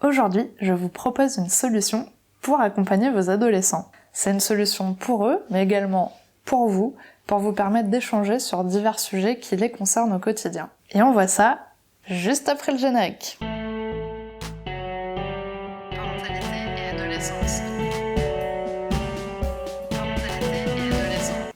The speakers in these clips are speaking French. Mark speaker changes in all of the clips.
Speaker 1: Aujourd'hui, je vous propose une solution pour accompagner vos adolescents. C'est une solution pour eux, mais également pour vous permettre d'échanger sur divers sujets qui les concernent au quotidien. Et on voit ça juste après le générique. Parentalité et adolescence.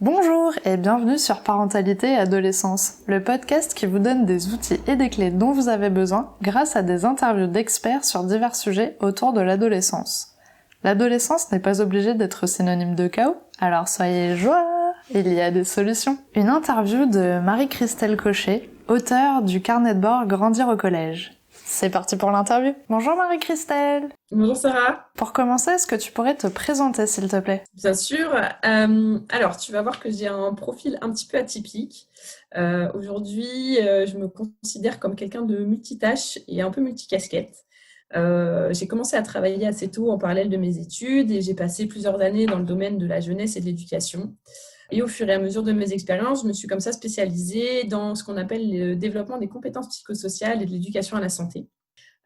Speaker 1: Bonjour et bienvenue sur Parentalité et Adolescence, le podcast qui vous donne des outils et des clés dont vous avez besoin grâce à des interviews d'experts sur divers sujets autour de l'adolescence. L'adolescence n'est pas obligée d'être synonyme de chaos, alors soyez joie, il y a des solutions. Une interview de Marie-Christelle Cochet, auteure du carnet de bord Grandir au collège. C'est parti pour l'interview. Bonjour Marie-Christelle.
Speaker 2: Bonjour Sarah.
Speaker 1: Pour commencer, est-ce que tu pourrais te présenter s'il te plaît ?
Speaker 2: Bien sûr. Alors, tu vas voir que j'ai un profil un petit peu atypique. Aujourd'hui, je me considère comme quelqu'un de multitâche et un peu multicasquette. J'ai commencé à travailler assez tôt en parallèle de mes études et j'ai passé plusieurs années dans le domaine de la jeunesse et de l'éducation. Et au fur et à mesure de mes expériences, je me suis comme ça spécialisée dans ce qu'on appelle le développement des compétences psychosociales et de l'éducation à la santé.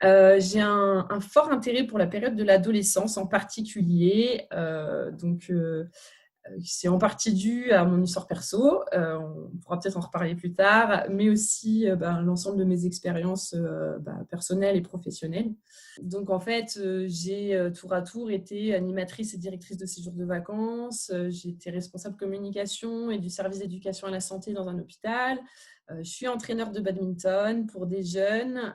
Speaker 2: J'ai un fort intérêt pour la période de l'adolescence en particulier. C'est en partie dû à mon histoire perso. On pourra peut-être en reparler plus tard, mais aussi l'ensemble de mes expériences personnelles et professionnelles. Donc, en fait, j'ai tour à tour été animatrice et directrice de séjours de vacances. J'ai été responsable communication et du service d'éducation à la santé dans un hôpital. Je suis entraîneur de badminton pour des jeunes.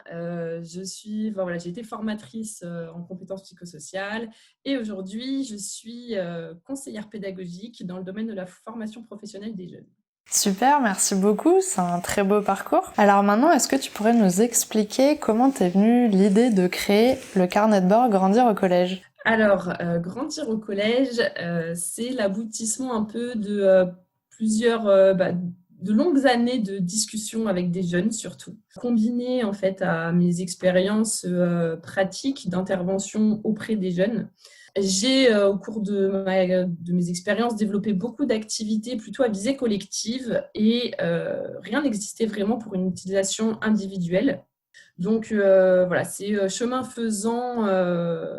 Speaker 2: J'ai été formatrice en compétences psychosociales. Et aujourd'hui, je suis conseillère pédagogique dans le domaine de la formation professionnelle des jeunes.
Speaker 1: Super, merci beaucoup, c'est un très beau parcours. Alors maintenant, est-ce que tu pourrais nous expliquer comment t'es venue l'idée de créer le carnet de bord Grandir au collège ?
Speaker 2: Alors, Grandir au collège, c'est l'aboutissement un peu de de longues années de discussions avec des jeunes surtout, combinées en fait à mes expériences pratiques d'intervention auprès des jeunes. J'ai, au cours de mes expériences, développé beaucoup d'activités plutôt à visée collective et rien n'existait vraiment pour une utilisation individuelle. Donc c'est chemin faisant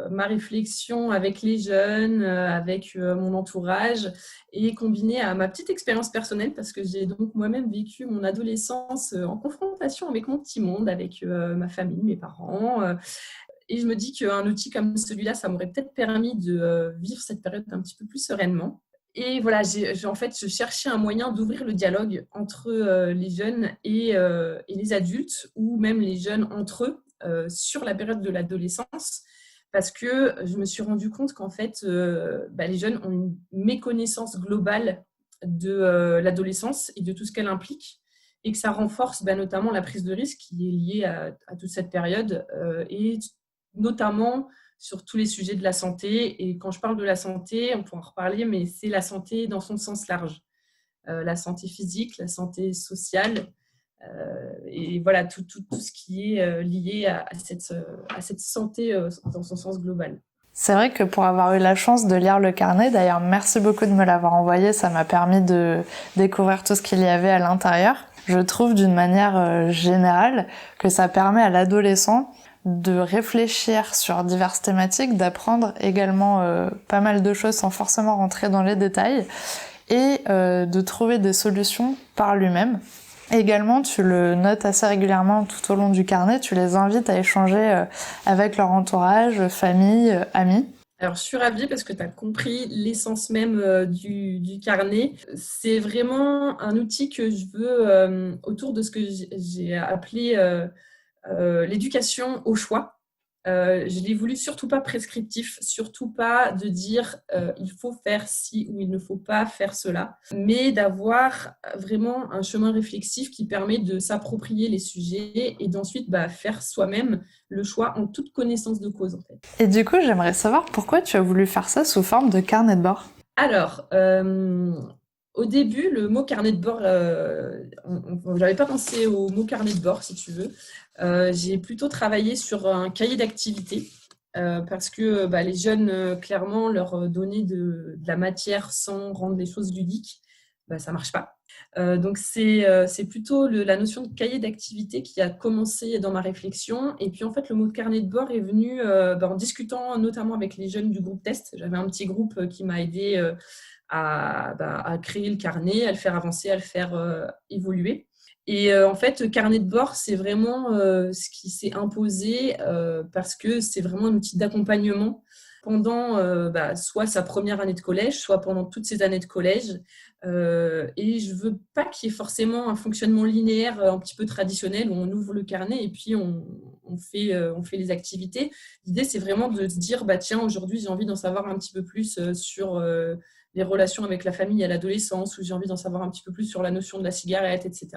Speaker 2: ma réflexion avec les jeunes, avec mon entourage et combiné à ma petite expérience personnelle parce que j'ai donc moi-même vécu mon adolescence en confrontation avec mon petit monde, avec ma famille, mes parents. Et je me dis qu'un outil comme celui-là, ça m'aurait peut-être permis de vivre cette période un petit peu plus sereinement. Et voilà, je cherchais un moyen d'ouvrir le dialogue entre les jeunes et les adultes, ou même les jeunes entre eux, sur la période de l'adolescence, parce que je me suis rendu compte qu'en fait, les jeunes ont une méconnaissance globale de l'adolescence et de tout ce qu'elle implique, et que ça renforce notamment la prise de risque qui est liée à toute cette période, et notamment sur tous les sujets de la santé. Et quand je parle de la santé, on pourra en reparler, mais c'est la santé dans son sens large. La santé physique, la santé sociale, et voilà, tout ce qui est lié à cette santé dans son sens global.
Speaker 1: C'est vrai que pour avoir eu la chance de lire le carnet, d'ailleurs merci beaucoup de me l'avoir envoyé, ça m'a permis de découvrir tout ce qu'il y avait à l'intérieur. Je trouve d'une manière générale que ça permet à l'adolescent de réfléchir sur diverses thématiques, d'apprendre également pas mal de choses sans forcément rentrer dans les détails et de trouver des solutions par lui-même. Également, tu le notes assez régulièrement tout au long du carnet, tu les invites à échanger avec leur entourage, famille, amis.
Speaker 2: Alors, je suis ravie parce que tu as compris l'essence même du carnet. C'est vraiment un outil que je veux autour de ce que j'ai appelé l'éducation au choix. Je l'ai voulu surtout pas prescriptif, surtout pas de dire il faut faire ci ou il ne faut pas faire cela, mais d'avoir vraiment un chemin réflexif qui permet de s'approprier les sujets et d'ensuite faire soi-même le choix en toute connaissance de cause en fait.
Speaker 1: Et du coup, j'aimerais savoir pourquoi tu as voulu faire ça sous forme de carnet de bord.
Speaker 2: Alors, au début, le mot carnet de bord, j'avais pas pensé au mot carnet de bord, si tu veux. J'ai plutôt travaillé sur un cahier d'activité parce que les jeunes, clairement, leur donner de la matière sans rendre les choses ludiques, ça marche pas. Donc c'est plutôt la notion de cahier d'activité qui a commencé dans ma réflexion. Et puis en fait, le mot de carnet de bord est venu en discutant notamment avec les jeunes du groupe test. J'avais un petit groupe qui m'a aidé à créer le carnet, à le faire avancer, à le faire évoluer. Et en fait, carnet de bord, c'est vraiment ce qui s'est imposé parce que c'est vraiment un outil d'accompagnement pendant soit sa première année de collège, soit pendant toutes ses années de collège. Et je veux pas qu'il y ait forcément un fonctionnement linéaire un petit peu traditionnel où on ouvre le carnet et puis on fait les activités. L'idée, c'est vraiment de se dire, tiens, aujourd'hui, j'ai envie d'en savoir un petit peu plus sur les relations avec la famille à l'adolescence, ou j'ai envie d'en savoir un petit peu plus sur la notion de la cigarette, etc.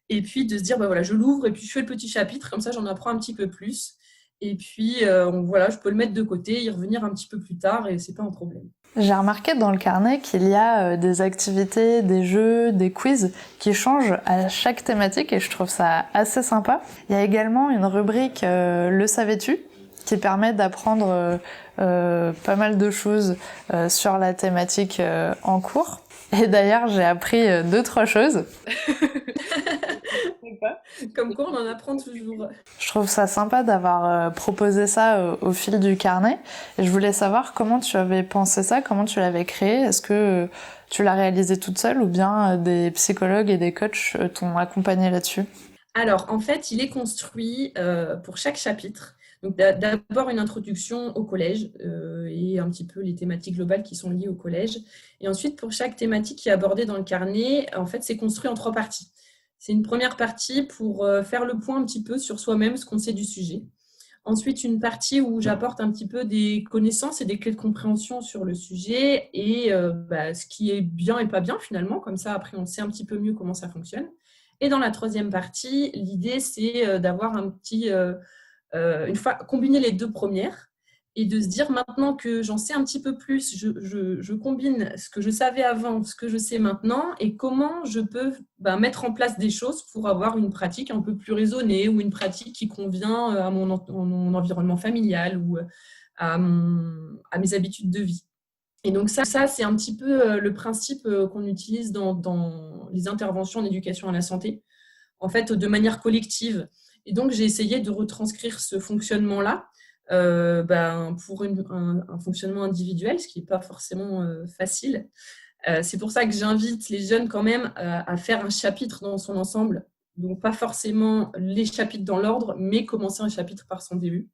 Speaker 2: Et puis de se dire, voilà, je l'ouvre et puis je fais le petit chapitre, comme ça j'en apprends un petit peu plus. Et puis voilà, je peux le mettre de côté, y revenir un petit peu plus tard et c'est pas un problème.
Speaker 1: J'ai remarqué dans le carnet qu'il y a des activités, des jeux, des quiz qui changent à chaque thématique et je trouve ça assez sympa. Il y a également une rubrique Le savais-tu qui permet d'apprendre pas mal de choses sur la thématique en cours. Et d'ailleurs, j'ai appris 2-3 choses.
Speaker 2: Comme quoi, on en apprend toujours.
Speaker 1: Je trouve ça sympa d'avoir proposé ça au fil du carnet. Et je voulais savoir comment tu avais pensé ça, comment tu l'avais créé. Est-ce que tu l'as réalisé toute seule ou bien des psychologues et des coachs t'ont accompagné là-dessus?
Speaker 2: Alors, en fait, il est construit pour chaque chapitre. Donc, d'abord une introduction au collège et un petit peu les thématiques globales qui sont liées au collège. Et ensuite, pour chaque thématique qui est abordée dans le carnet, en fait, c'est construit en 3 parties. C'est une première partie pour faire le point un petit peu sur soi-même, ce qu'on sait du sujet. Ensuite, une partie où j'apporte un petit peu des connaissances et des clés de compréhension sur le sujet et ce qui est bien et pas bien finalement. Comme ça, après, on sait un petit peu mieux comment ça fonctionne. Et dans la troisième partie, l'idée, c'est d'avoir un petit... une fois combiner les 2 premières et de se dire maintenant que j'en sais un petit peu plus, je combine ce que je savais avant, ce que je sais maintenant et comment je peux mettre en place des choses pour avoir une pratique un peu plus raisonnée ou une pratique qui convient à mon environnement familial ou à mes habitudes de vie. Et donc ça c'est un petit peu le principe qu'on utilise dans les interventions en éducation à la santé, en fait, de manière collective. Et donc, j'ai essayé de retranscrire ce fonctionnement-là pour un fonctionnement individuel, ce qui n'est pas forcément facile. C'est pour ça que j'invite les jeunes quand même à faire un chapitre dans son ensemble. Donc, pas forcément les chapitres dans l'ordre, mais commencer un chapitre par son début.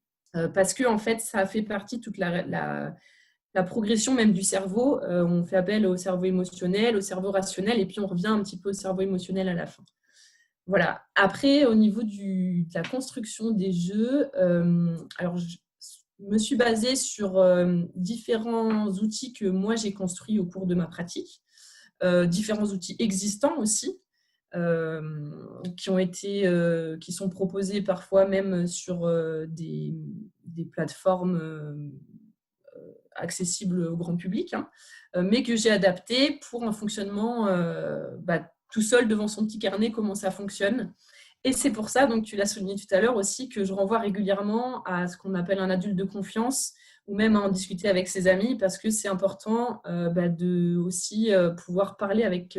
Speaker 2: Parce que, en fait, ça fait partie de toute la progression même du cerveau. On fait appel au cerveau émotionnel, au cerveau rationnel, et puis on revient un petit peu au cerveau émotionnel à la fin. Voilà. Après, au niveau de la construction des jeux, alors je me suis basée sur différents outils que moi j'ai construits au cours de ma pratique, différents outils existants aussi, qui sont proposés parfois même sur des plateformes accessibles au grand public, hein, mais que j'ai adaptés pour un fonctionnement tout seul devant son petit carnet, comment ça fonctionne. Et c'est pour ça, donc tu l'as souligné tout à l'heure aussi, que je renvoie régulièrement à ce qu'on appelle un adulte de confiance ou même à en discuter avec ses amis parce que c'est important de aussi pouvoir parler avec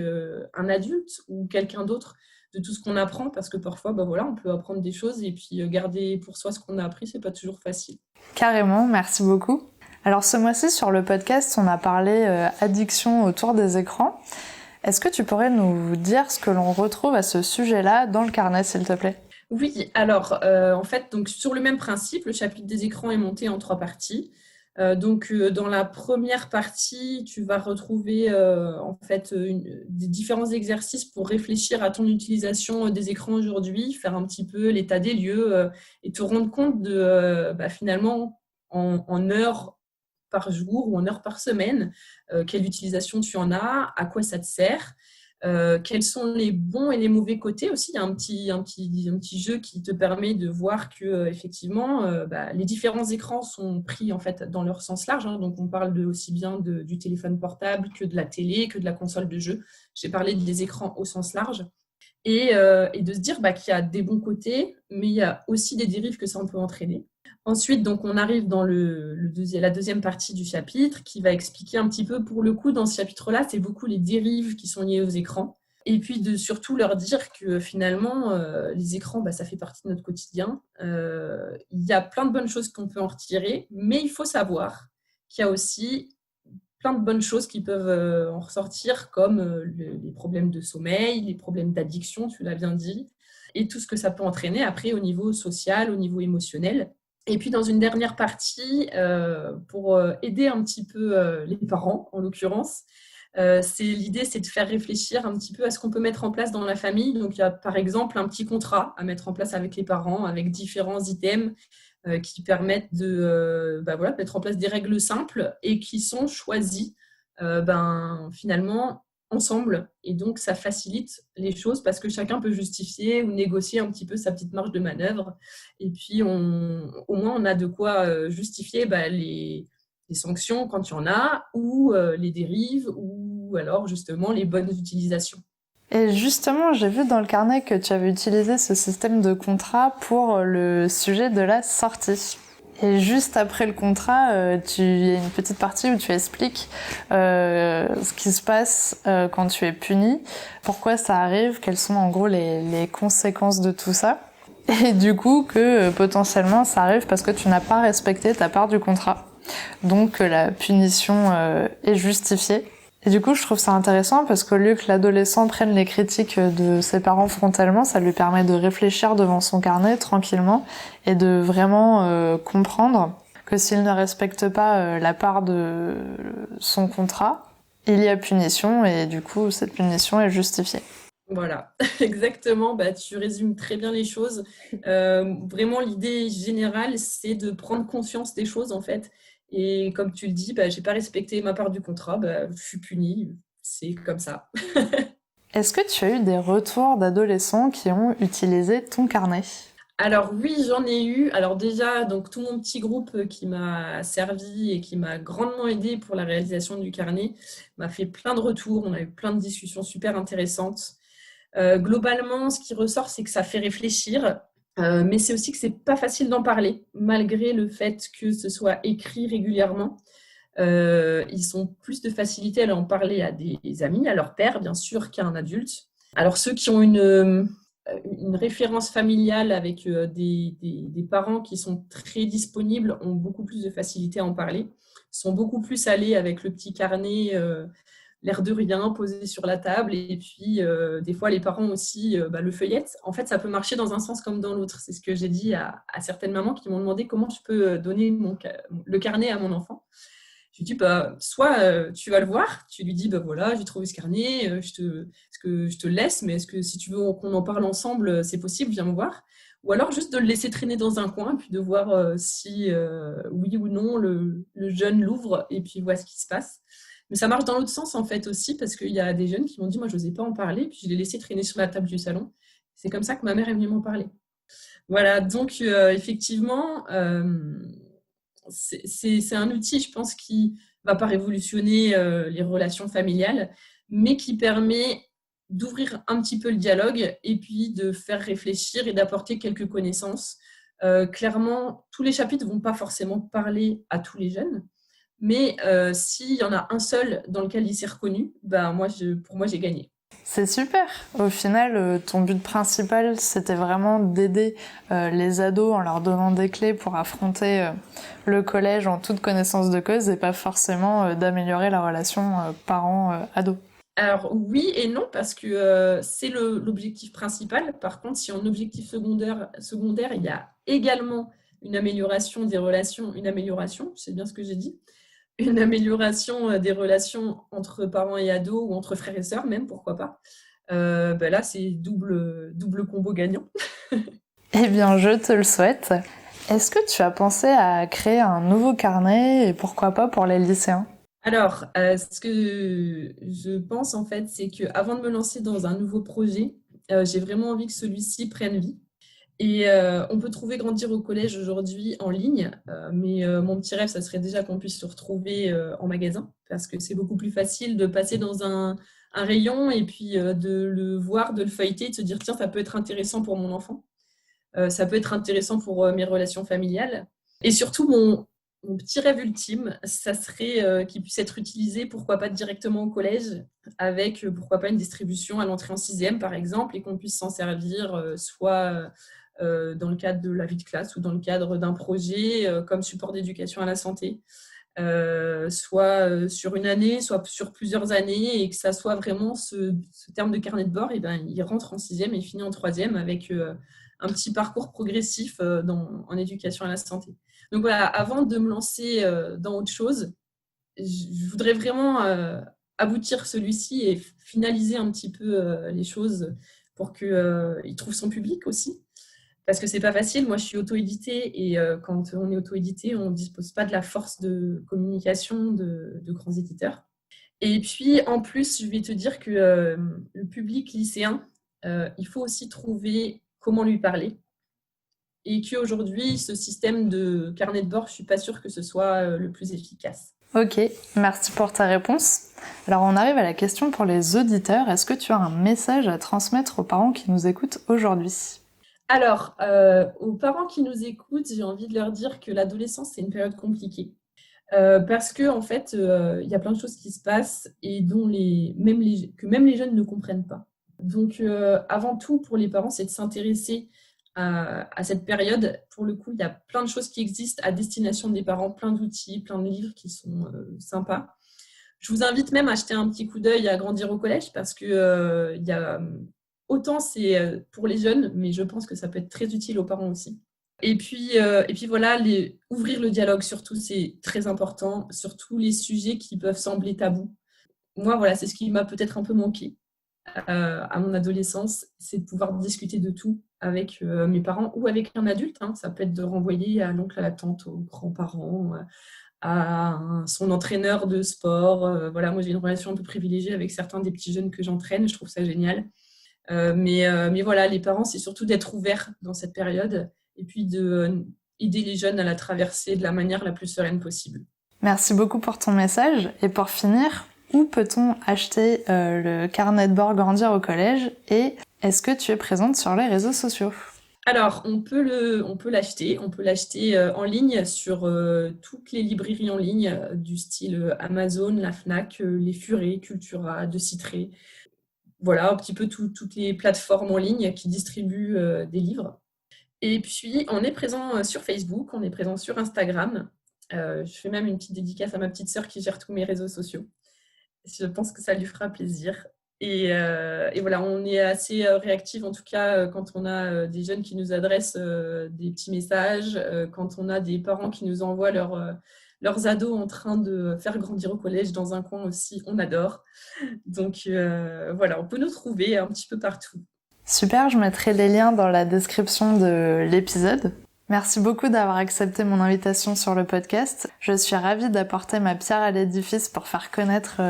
Speaker 2: un adulte ou quelqu'un d'autre de tout ce qu'on apprend parce que parfois, on peut apprendre des choses et puis garder pour soi ce qu'on a appris, c'est pas toujours facile.
Speaker 1: Carrément, merci beaucoup. Alors ce mois-ci sur le podcast, on a parlé addiction autour des écrans. Est-ce que tu pourrais nous dire ce que l'on retrouve à ce sujet-là dans le carnet, s'il te plaît ?
Speaker 2: Oui, alors en fait, donc, sur le même principe, le chapitre des écrans est monté en 3 parties. Dans la première partie, tu vas retrouver des différents exercices pour réfléchir à ton utilisation des écrans aujourd'hui, faire un petit peu l'état des lieux et te rendre compte de finalement en heures par jour ou en heures par semaine, quelle utilisation tu en as, à quoi ça te sert, quels sont les bons et les mauvais côtés aussi. Il y a un petit jeu qui te permet de voir que effectivement les différents écrans sont pris en fait dans leur sens large, hein. Donc on parle aussi bien du téléphone portable que de la télé, que de la console de jeu. J'ai parlé des écrans au sens large. Et de se dire qu'il y a des bons côtés, mais il y a aussi des dérives que ça peut entraîner. Ensuite, donc, on arrive dans la deuxième partie du chapitre qui va expliquer un petit peu, pour le coup, dans ce chapitre-là, c'est beaucoup les dérives qui sont liées aux écrans. Et puis, de surtout leur dire que finalement, les écrans, ça fait partie de notre quotidien. Il y a plein de bonnes choses qu'on peut en retirer, mais il faut savoir qu'il y a aussi plein de bonnes choses qui peuvent en ressortir, comme les problèmes de sommeil, les problèmes d'addiction, tu l'as bien dit, et tout ce que ça peut entraîner après au niveau social, au niveau émotionnel. Et puis dans une dernière partie, pour aider un petit peu les parents, en l'occurrence, l'idée, c'est de faire réfléchir un petit peu à ce qu'on peut mettre en place dans la famille. Donc il y a par exemple un petit contrat à mettre en place avec les parents, avec différents items qui permettent de mettre en place des règles simples et qui sont choisies finalement ensemble. Et donc, ça facilite les choses parce que chacun peut justifier ou négocier un petit peu sa petite marge de manœuvre. Et puis, au moins, on a de quoi justifier les sanctions quand il y en a, ou les dérives, ou alors justement les bonnes utilisations.
Speaker 1: Et justement, j'ai vu dans le carnet que tu avais utilisé ce système de contrat pour le sujet de la sortie. Et juste après le contrat, il y a une petite partie où tu expliques ce qui se passe quand tu es puni, pourquoi ça arrive, quelles sont en gros les conséquences de tout ça. Et du coup, que potentiellement ça arrive parce que tu n'as pas respecté ta part du contrat. Donc la punition est justifiée. Et du coup, je trouve ça intéressant parce qu'au lieu que l'adolescent prenne les critiques de ses parents frontalement, ça lui permet de réfléchir devant son carnet tranquillement et de vraiment comprendre que s'il ne respecte pas la part de son contrat, il y a punition et du coup, cette punition est justifiée.
Speaker 2: Voilà, exactement. Tu résumes très bien les choses. Vraiment, l'idée générale, c'est de prendre conscience des choses, en fait. Et comme tu le dis, j'ai pas respecté ma part du contrat, je suis punie. C'est comme ça.
Speaker 1: Est-ce que tu as eu des retours d'adolescents qui ont utilisé ton carnet ?
Speaker 2: Alors oui, j'en ai eu. Alors déjà, donc tout mon petit groupe qui m'a servi et qui m'a grandement aidé pour la réalisation du carnet m'a fait plein de retours. On a eu plein de discussions super intéressantes. Globalement, ce qui ressort, c'est que ça fait réfléchir, mais c'est aussi que c'est pas facile d'en parler, malgré le fait que ce soit écrit régulièrement. Ils ont plus de facilité à en parler à des amis, à leur père, bien sûr, qu'à un adulte. Alors, ceux qui ont une référence familiale avec des parents qui sont très disponibles ont beaucoup plus de facilité à en parler, sont beaucoup plus allés avec le petit carnet l'air de rien posé sur la table, et puis des fois les parents aussi le feuillettent. En fait, ça peut marcher dans un sens comme dans l'autre. C'est ce que j'ai dit à certaines mamans qui m'ont demandé comment je peux donner le carnet à mon enfant. Je lui dis, soit tu vas le voir, tu lui dis, voilà, j'ai trouvé ce carnet, est-ce que je te le laisse, mais est-ce que si tu veux qu'on en parle ensemble, c'est possible, viens me voir. Ou alors juste de le laisser traîner dans un coin, puis de voir si oui ou non le jeune l'ouvre, et puis voit ce qui se passe. Mais ça marche dans l'autre sens, en fait, aussi, parce qu'il y a des jeunes qui m'ont dit, moi, je n'osais pas en parler, puis je l'ai laissé traîner sur la table du salon. C'est comme ça que ma mère est venue m'en parler. Voilà, donc effectivement, c'est un outil, je pense, qui ne va pas révolutionner les relations familiales, mais qui permet d'ouvrir un petit peu le dialogue et puis de faire réfléchir et d'apporter quelques connaissances. Clairement, tous les chapitres ne vont pas forcément parler à tous les jeunes, mais s'il y en a un seul dans lequel il s'est reconnu, pour moi, j'ai gagné.
Speaker 1: C'est super. Au final, ton but principal, c'était vraiment d'aider les ados en leur donnant des clés pour affronter le collège en toute connaissance de cause et pas forcément d'améliorer la relation parent-ado.
Speaker 2: Alors oui et non, parce que c'est l'objectif principal. Par contre, si en objectif secondaire, il y a également une amélioration des relations, c'est bien ce que j'ai dit, une amélioration des relations entre parents et ados ou entre frères et sœurs même, pourquoi pas. Là, c'est double combo gagnant.
Speaker 1: Eh bien, je te le souhaite. Est-ce que tu as pensé à créer un nouveau carnet et pourquoi pas pour les lycéens ?
Speaker 2: Alors, ce que je pense en fait, c'est qu'avant de me lancer dans un nouveau projet, j'ai vraiment envie que celui-ci prenne vie. Et on peut trouver Grandir au collège aujourd'hui en ligne, mais mon petit rêve, ça serait déjà qu'on puisse se retrouver en magasin, parce que c'est beaucoup plus facile de passer dans un rayon et puis de le voir, de le feuilleter, de se dire tiens, ça peut être intéressant pour mon enfant, ça peut être intéressant pour mes relations familiales. Et surtout, mon petit rêve ultime, ça serait qu'il puisse être utilisé, pourquoi pas directement au collège, avec pourquoi pas une distribution à l'entrée en 6e par exemple, et qu'on puisse s'en servir soit dans le cadre de la vie de classe ou dans le cadre d'un projet comme support d'éducation à la santé, soit sur une année, soit sur plusieurs années, et que ça soit vraiment ce terme de carnet de bord, et ben, il rentre en 6e et finit en 3e avec un petit parcours progressif en éducation à la santé. Donc voilà, avant de me lancer dans autre chose, je voudrais vraiment aboutir celui-ci et finaliser un petit peu les choses pour qu'il trouve son public aussi. Parce que c'est pas facile. Moi, je suis auto-éditée et quand on est auto-édité, on ne dispose pas de la force de communication de grands éditeurs. Et puis, en plus, je vais te dire que le public lycéen, il faut aussi trouver comment lui parler. Et qu'aujourd'hui, ce système de carnet de bord, je ne suis pas sûre que ce soit le plus efficace.
Speaker 1: Ok, merci pour ta réponse. Alors on arrive à la question pour les auditeurs. Est-ce que tu as un message à transmettre aux parents qui nous écoutent aujourd'hui ?
Speaker 2: Alors, aux parents qui nous écoutent, j'ai envie de leur dire que l'adolescence, c'est une période compliquée. Parce que en fait, il y a plein de choses qui se passent et dont même les jeunes ne comprennent pas. Donc, avant tout, pour les parents, c'est de s'intéresser à cette période. Pour le coup, il y a plein de choses qui existent à destination des parents, plein d'outils, plein de livres qui sont sympas. Je vous invite même à jeter un petit coup d'œil à Grandir au collège parce que il y a, autant c'est pour les jeunes, mais je pense que ça peut être très utile aux parents aussi. Et puis voilà, ouvrir le dialogue surtout, c'est très important, sur tous les sujets qui peuvent sembler tabous. Moi, voilà, c'est ce qui m'a peut-être un peu manqué à mon adolescence, c'est de pouvoir discuter de tout avec mes parents ou avec un adulte. Hein. Ça peut être de renvoyer à l'oncle, à la tante, aux grands-parents, à son entraîneur de sport. Voilà, moi, j'ai une relation un peu privilégiée avec certains des petits jeunes que j'entraîne. Je trouve ça génial. Mais voilà, les parents, c'est surtout d'être ouverts dans cette période et puis d'aider les jeunes à la traverser de la manière la plus sereine possible.
Speaker 1: Merci beaucoup pour ton message. Et pour finir, où peut-on acheter le carnet de bord Grandir au collège et est-ce que tu es présente sur les réseaux sociaux ?
Speaker 2: Alors, on peut l'acheter en ligne sur toutes les librairies en ligne du style Amazon, la Fnac, les Furets, Cultura, De Citré. Voilà, un petit peu toutes les plateformes en ligne qui distribuent des livres. Et puis, on est présent sur Facebook, on est présent sur Instagram. Je fais même une petite dédicace à ma petite sœur qui gère tous mes réseaux sociaux. Je pense que ça lui fera plaisir. Et voilà, on est assez réactifs, en tout cas, quand on a des jeunes qui nous adressent des petits messages, quand on a des parents qui nous envoient leurs ados en train de faire grandir au collège dans un coin aussi, on adore. Donc voilà, on peut nous trouver un petit peu partout.
Speaker 1: Super, je mettrai les liens dans la description de l'épisode. Merci beaucoup d'avoir accepté mon invitation sur le podcast. Je suis ravie d'apporter ma pierre à l'édifice pour faire connaître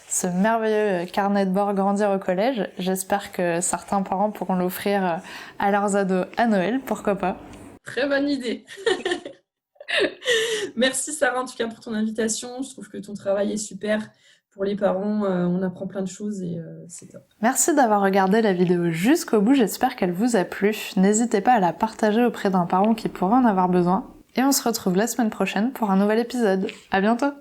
Speaker 1: ce merveilleux carnet de bord Grandir au collège. J'espère que certains parents pourront l'offrir à leurs ados à Noël, pourquoi pas.
Speaker 2: Très bonne idée. Merci Sarah en tout cas pour ton invitation. Je trouve que ton travail est super. Pour les parents, on apprend plein de choses et c'est top.
Speaker 1: Merci d'avoir regardé la vidéo jusqu'au bout, j'espère qu'elle vous a plu. N'hésitez pas à la partager auprès d'un parent qui pourrait en avoir besoin. Et on se retrouve la semaine prochaine pour un nouvel épisode. À bientôt!